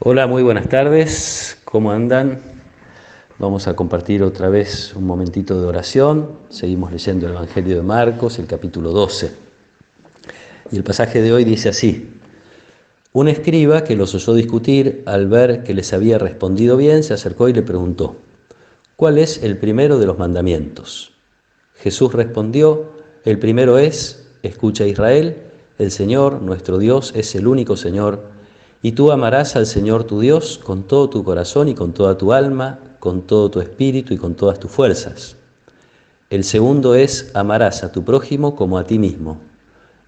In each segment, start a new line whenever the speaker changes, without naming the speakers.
Hola, muy buenas tardes. ¿Cómo andan? Vamos a compartir otra vez un momentito de oración. Seguimos leyendo el Evangelio de Marcos, el capítulo 12. Y el pasaje de hoy dice así: Un escriba que los oyó discutir, al ver que les había respondido bien, se acercó y le preguntó: ¿Cuál es el primero de los mandamientos? Jesús respondió: El primero es: Escucha, Israel, el Señor, nuestro Dios, es el único Señor, y tú amarás al Señor tu Dios con todo tu corazón y con toda tu alma, con todo tu espíritu y con todas tus fuerzas. El segundo es: amarás a tu prójimo como a ti mismo.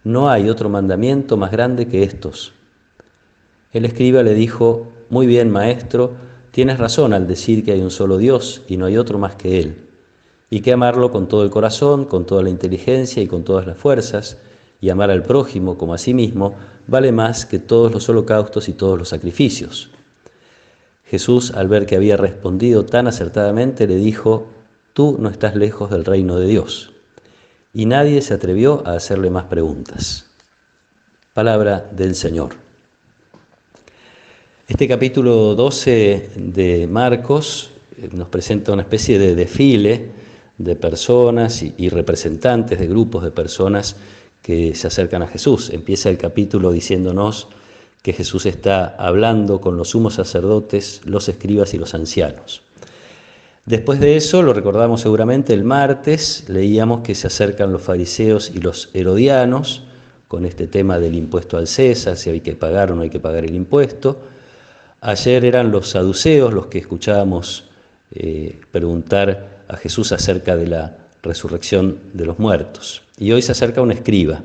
No hay otro mandamiento más grande que estos. El escriba le dijo: Muy bien, maestro, tienes razón al decir que hay un solo Dios y no hay otro más que Él, y que amarlo con todo el corazón, con toda la inteligencia y con todas las fuerzas, y amar al prójimo como a sí mismo, vale más que todos los holocaustos y todos los sacrificios. Jesús, al ver que había respondido tan acertadamente, le dijo: Tú no estás lejos del reino de Dios. Y nadie se atrevió a hacerle más preguntas. Palabra del Señor. Este capítulo 12 de Marcos nos presenta una especie de desfile de personas y representantes de grupos de personas que se acercan a Jesús. Empieza el capítulo diciéndonos que Jesús está hablando con los sumos sacerdotes, los escribas y los ancianos. Después de eso, lo recordamos seguramente, el martes leíamos que se acercan los fariseos y los herodianos con este tema del impuesto al César, si hay que pagar o no hay que pagar el impuesto. Ayer eran los saduceos los que escuchábamos preguntar a Jesús acerca de la resurrección de los muertos. Y hoy se acerca un escriba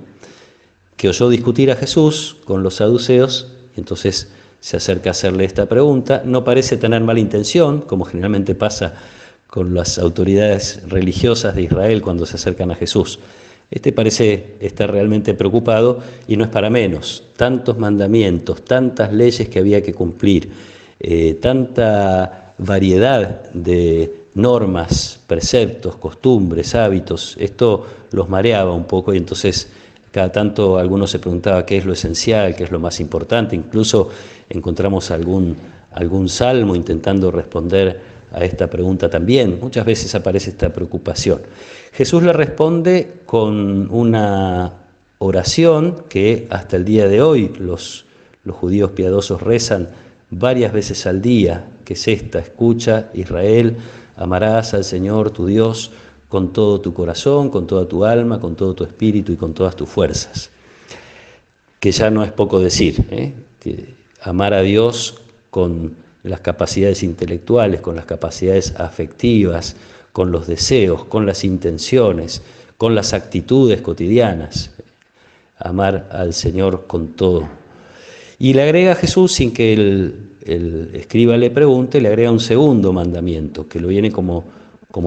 que oyó discutir a Jesús con los saduceos, y entonces se acerca a hacerle esta pregunta. No parece tener mala intención, como generalmente pasa con las autoridades religiosas de Israel cuando se acercan a Jesús. Este parece estar realmente preocupado y no es para menos. Tantos mandamientos, tantas leyes que había que cumplir, tanta variedad de normas, preceptos, costumbres, hábitos. Esto los mareaba un poco y entonces cada tanto algunos se preguntaba qué es lo esencial, qué es lo más importante. Incluso encontramos algún salmo intentando responder a esta pregunta también. Muchas veces aparece esta preocupación. Jesús le responde con una oración que hasta el día de hoy los judíos piadosos rezan varias veces al día, que es esta: escucha, Israel, amarás al Señor tu Dios con todo tu corazón, con toda tu alma, con todo tu espíritu y con todas tus fuerzas. Que ya no es poco decir, que amar a Dios con las capacidades intelectuales, con las capacidades afectivas, con los deseos, con las intenciones, con las actitudes cotidianas. Amar al Señor con todo. Y le agrega a Jesús, sin que el escriba le pregunte, le agrega un segundo mandamiento, que lo viene como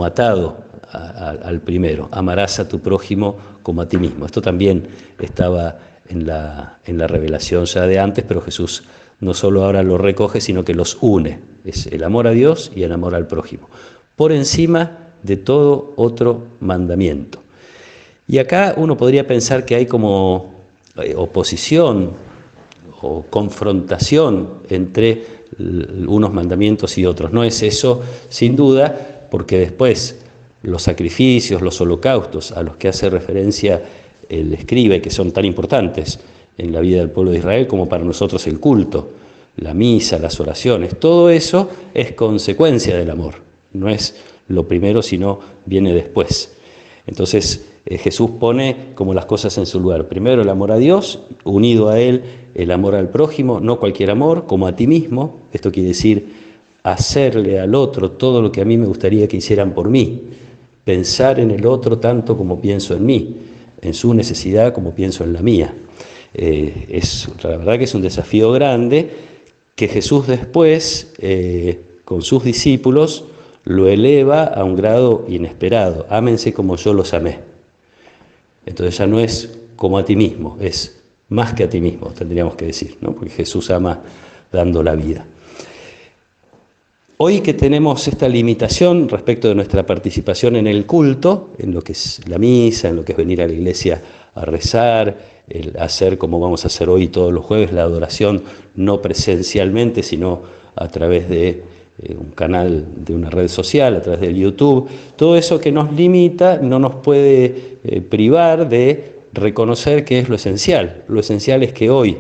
atado al primero: amarás a tu prójimo como a ti mismo. Esto también estaba en la revelación ya de antes, pero Jesús no solo ahora lo recoge, sino que los une. Es el amor a Dios y el amor al prójimo, por encima de todo otro mandamiento. Y acá uno podría pensar que hay como oposición o confrontación entre unos mandamientos y otros. No es eso, sin duda, porque después los sacrificios, los holocaustos a los que hace referencia el escriba y que son tan importantes en la vida del pueblo de Israel como para nosotros el culto, la misa, las oraciones, todo eso es consecuencia del amor. No es lo primero, sino viene después. Entonces Jesús pone como las cosas en su lugar. Primero el amor a Dios, unido a Él el amor al prójimo, no cualquier amor, como a ti mismo. Esto quiere decir hacerle al otro todo lo que a mí me gustaría que hicieran por mí. Pensar en el otro tanto como pienso en mí, en su necesidad como pienso en la mía. La verdad que es un desafío grande que Jesús después, con sus discípulos, lo eleva a un grado inesperado. Ámense como yo los amé. Entonces ya no es como a ti mismo, es más que a ti mismo, tendríamos que decir, ¿no? Porque Jesús ama dando la vida. Hoy que tenemos esta limitación respecto de nuestra participación en el culto, en lo que es la misa, en lo que es venir a la iglesia a rezar, el hacer como vamos a hacer hoy todos los jueves, la adoración no presencialmente, sino a través de un canal de una red social, a través del YouTube, todo eso que nos limita no nos puede privar de reconocer que es lo esencial. Lo esencial es que hoy,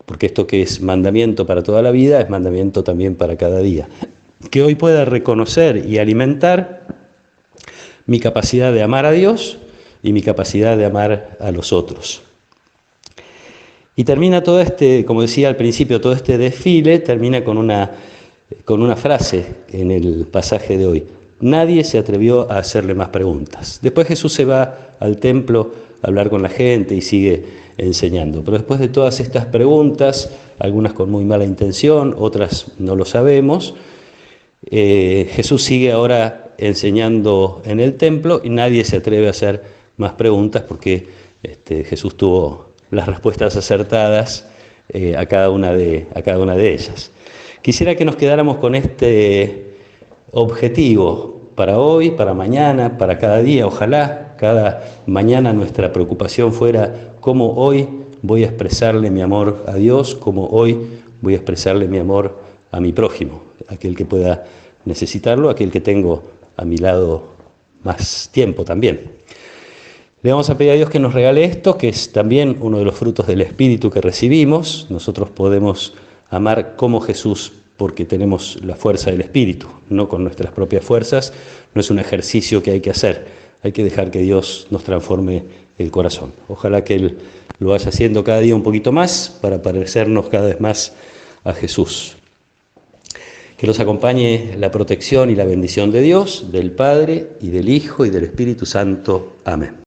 porque esto que es mandamiento para toda la vida, es mandamiento también para cada día. Que hoy pueda reconocer y alimentar mi capacidad de amar a Dios y mi capacidad de amar a los otros. Y termina todo como decía al principio, todo este desfile termina con una frase en el pasaje de hoy. Nadie se atrevió a hacerle más preguntas. Después Jesús se va al templo a hablar con la gente y sigue enseñando. Pero después de todas estas preguntas, algunas con muy mala intención, otras no lo sabemos, Jesús sigue ahora enseñando en el templo y nadie se atreve a hacer más preguntas porque Jesús tuvo las respuestas acertadas a cada una de ellas. Quisiera que nos quedáramos con este objetivo para hoy, para mañana, para cada día. Ojalá cada mañana nuestra preocupación fuera cómo hoy voy a expresarle mi amor a Dios, cómo hoy voy a expresarle mi amor a mi prójimo, aquel que pueda necesitarlo, aquel que tengo a mi lado más tiempo también. Le vamos a pedir a Dios que nos regale esto, que es también uno de los frutos del Espíritu que recibimos. Nosotros podemos amar como Jesús porque tenemos la fuerza del Espíritu, no con nuestras propias fuerzas. No es un ejercicio que hay que hacer, hay que dejar que Dios nos transforme el corazón. Ojalá que Él lo vaya haciendo cada día un poquito más para parecernos cada vez más a Jesús. Que los acompañe la protección y la bendición de Dios, del Padre y del Hijo y del Espíritu Santo. Amén.